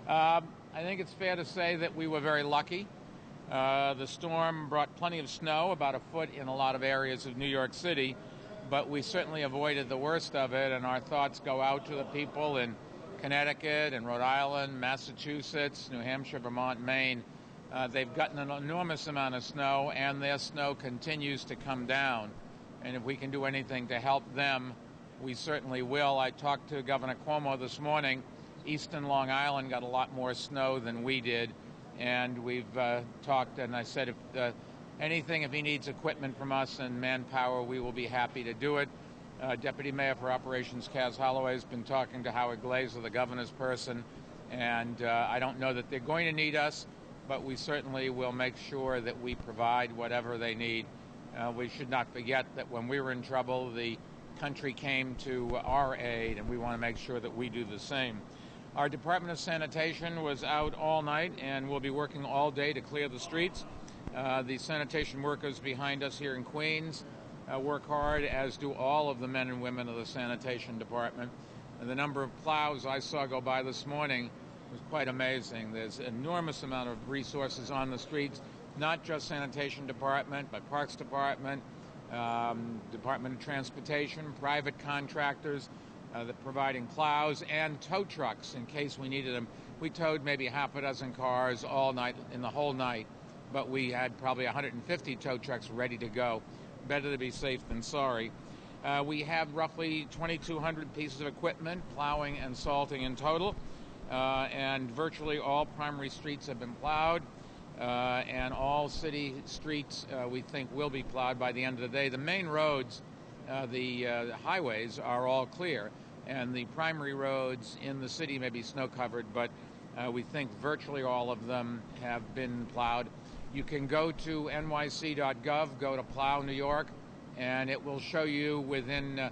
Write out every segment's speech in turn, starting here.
I think it's fair to say that we were very lucky. The storm brought plenty of snow, about a foot in a lot of areas of New York City, but we certainly avoided the worst of it, and our thoughts go out to the people in Connecticut and Rhode Island, Massachusetts, New Hampshire, Vermont, Maine. They've gotten an enormous amount of snow, and their snow continues to come down. And if we can do anything to help them, we certainly will. I talked to Governor Cuomo this morning. Eastern Long Island got a lot more snow than we did, and we've talked, and I said if he needs equipment from us and manpower, we will be happy to do it. Deputy Mayor for Operations Kaz Holloway has been talking to Howard Glazer, the governor's person, and I don't know that they're going to need us, but we certainly will make sure that we provide whatever they need. We should not forget that when we were in trouble, the country came to our aid, and we want to make sure that we do the same. Our Department of Sanitation was out all night and will be working all day to clear the streets. The sanitation workers behind us here in Queens work hard, as do all of the men and women of the sanitation department. And the number of plows I saw go by this morning was quite amazing. There's an enormous amount of resources on the streets, not just sanitation department, but Parks Department, Department of Transportation, private contractors that providing plows and tow trucks in case we needed them. We towed maybe half a dozen cars all night, in the whole night, but we had probably 150 tow trucks ready to go. Better to be safe than sorry. We have roughly 2,200 pieces of equipment, plowing and salting in total, and virtually all primary streets have been plowed, and all city streets we think will be plowed by the end of the day. The main roads, the highways, are all clear, and the primary roads in the city may be snow covered, but we think virtually all of them have been plowed. You can go to nyc.gov, go to Plow New York, and it will show you within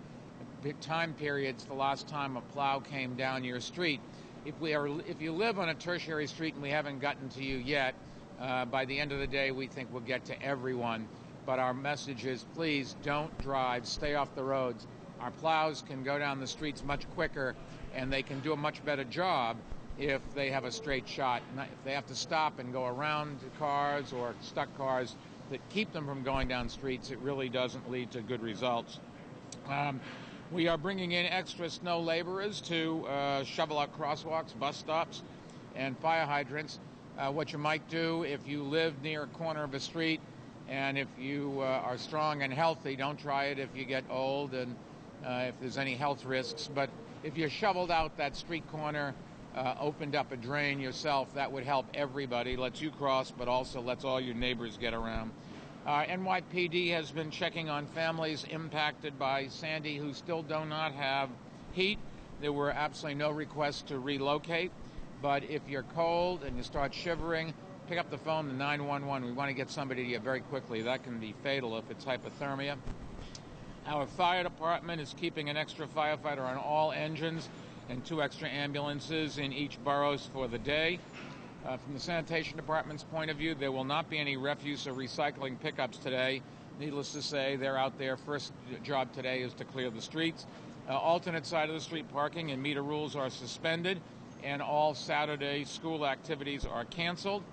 time periods the last time a plow came down your street. If you live on a tertiary street and we haven't gotten to you yet, by the end of the day we think we'll get to everyone. But our message is, please don't drive, stay off the roads. Our plows can go down the streets much quicker, and they can do a much better job if they have a straight shot. If they have to stop and go around cars or stuck cars that keep them from going down streets, it really doesn't lead to good results. We are bringing in extra snow laborers to shovel out crosswalks, bus stops, and fire hydrants. What you might do if you live near a corner of a street, and if you are strong and healthy, don't try it if you get old and if there's any health risks. But if you shoveled out that street corner, opened up a drain yourself, that would help everybody. Lets you cross, but also lets all your neighbors get around. NYPD has been checking on families impacted by Sandy who still do not have heat. There were absolutely no requests to relocate. But if you're cold and you start shivering, pick up the phone to 911. We want to get somebody to you very quickly. That can be fatal if it's hypothermia. Our fire department is keeping an extra firefighter on all engines and 2 extra ambulances in each boroughs for the day. From the sanitation department's point of view, there will not be any refuse or recycling pickups today. Needless to say, they're out there. First job today is to clear the streets. Alternate side of the street parking and meter rules are suspended, and all Saturday school activities are canceled.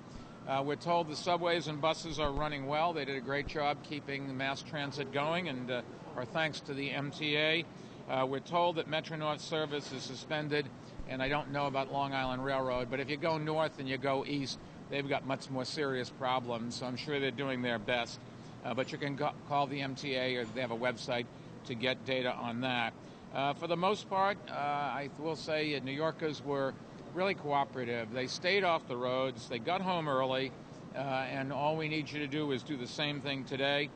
We're told the subways and buses are running well. They did a great job keeping mass transit going, and our thanks to the MTA. We're told that Metro-North service is suspended, and I don't know about Long Island Railroad, but if you go north and you go east, they've got much more serious problems, so I'm sure they're doing their best. But you can call the MTA, or they have a website to get data on that. For the most part, I will say New Yorkers were really cooperative. They stayed off the roads, they got home early, and all we need you to do is do the same thing today.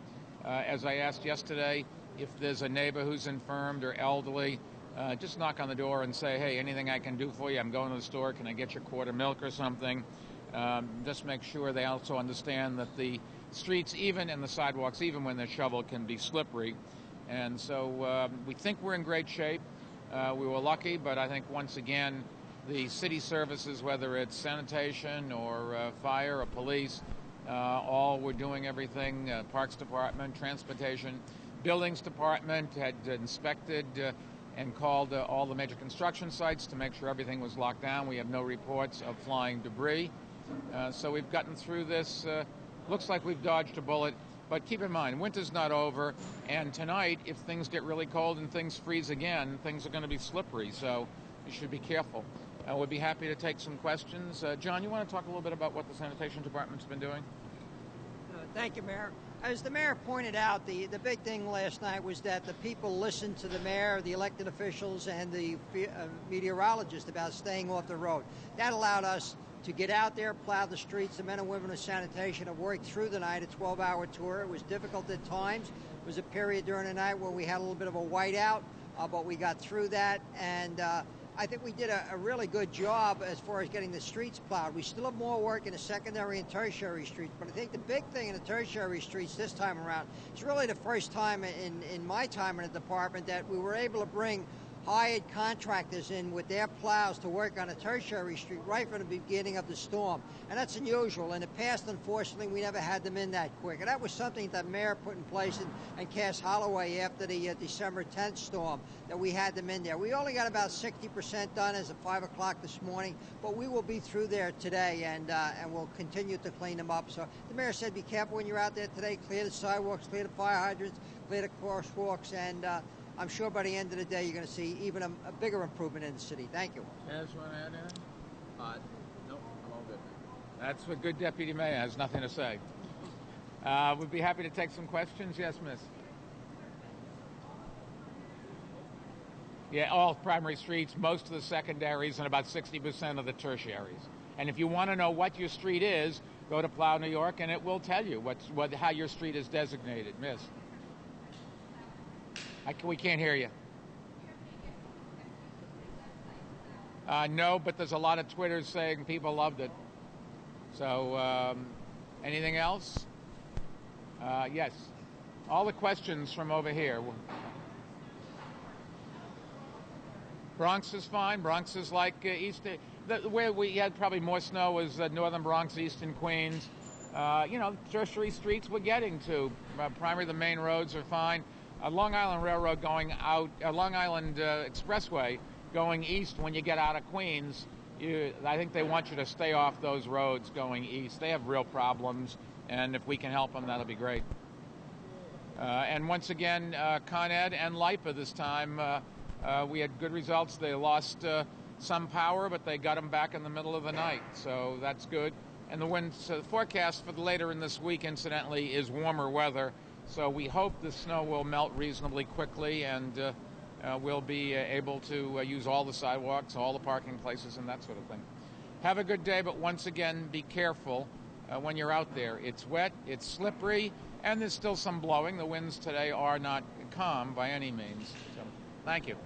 As I asked yesterday, if there's a neighbor who's infirmed or elderly, just knock on the door and say, hey, anything I can do for you? I'm going to the store. Can I get your quart of milk or something? Just make sure they also understand that the streets, even and the sidewalks, even when they're shoveled, can be slippery. And so we think we're in great shape. We were lucky, but I think once again, the city services, whether it's sanitation or fire or police, all were doing everything. Parks Department, Transportation, Buildings Department had inspected and called all the major construction sites to make sure everything was locked down. We have no reports of flying debris. So we've gotten through this. Looks like we've dodged a bullet. But keep in mind, winter's not over. And tonight, if things get really cold and things freeze again, things are going to be slippery. So you should be careful. We'll be happy to take some questions. John, you want to talk a little bit about what the sanitation department's been doing? Thank you, Mayor. As the mayor pointed out, the big thing last night was that the people listened to the mayor, the elected officials, and the meteorologist about staying off the road. That allowed us to get out there, plow the streets. The men and women of sanitation have worked through the night, a 12-hour tour. It was difficult at times. It was a period during the night where we had a little bit of a whiteout, but we got through that, and I think we did a really good job as far as getting the streets plowed. We still have more work in the secondary and tertiary streets, but I think the big thing in the tertiary streets this time around is really the first time in my time in the department that we were able to bring hired contractors in with their plows to work on a tertiary street right from the beginning of the storm. And that's unusual. In the past, unfortunately, we never had them in that quick. And that was something that Mayor put in place in Cass Holloway after the December 10th storm, that we had them in there. We only got about 60% done as of 5 o'clock this morning, but we will be through there today, and we'll continue to clean them up. So the Mayor said be careful when you're out there today. Clear the sidewalks, clear the fire hydrants, clear the crosswalks, and I'm sure by the end of the day you're going to see even a bigger improvement in the city. Thank you. Chaz, want to add anything? Nope, I'm all good. That's what good deputy mayor has nothing to say. We'd be happy to take some questions. Yes, miss. Yeah, all primary streets, most of the secondaries, and about 60% of the tertiaries. And if you want to know what your street is, go to Plow New York, and it will tell you how your street is designated. Miss. We can't hear you. No, but there's a lot of Twitter saying people loved it. So, anything else? Yes. All the questions from over here. Bronx is fine. Bronx is like Eastern. Where we had probably more snow was northern Bronx, Eastern Queens. Tertiary streets we're getting to. Primarily the main roads are fine. Long Island Railroad going out, Long Island Expressway going east when you get out of Queens, I think they want you to stay off those roads going east. They have real problems, and if we can help them, that'll be great. And once again, Con Ed and LIPA this time, we had good results. They lost some power, but they got them back in the middle of the night, so that's good. And the winds forecast for later in this week, incidentally, is warmer weather. So we hope the snow will melt reasonably quickly, and we'll be able to use all the sidewalks, all the parking places, and that sort of thing. Have a good day, but once again, be careful when you're out there. It's wet, it's slippery, and there's still some blowing. The winds today are not calm by any means. So, thank you.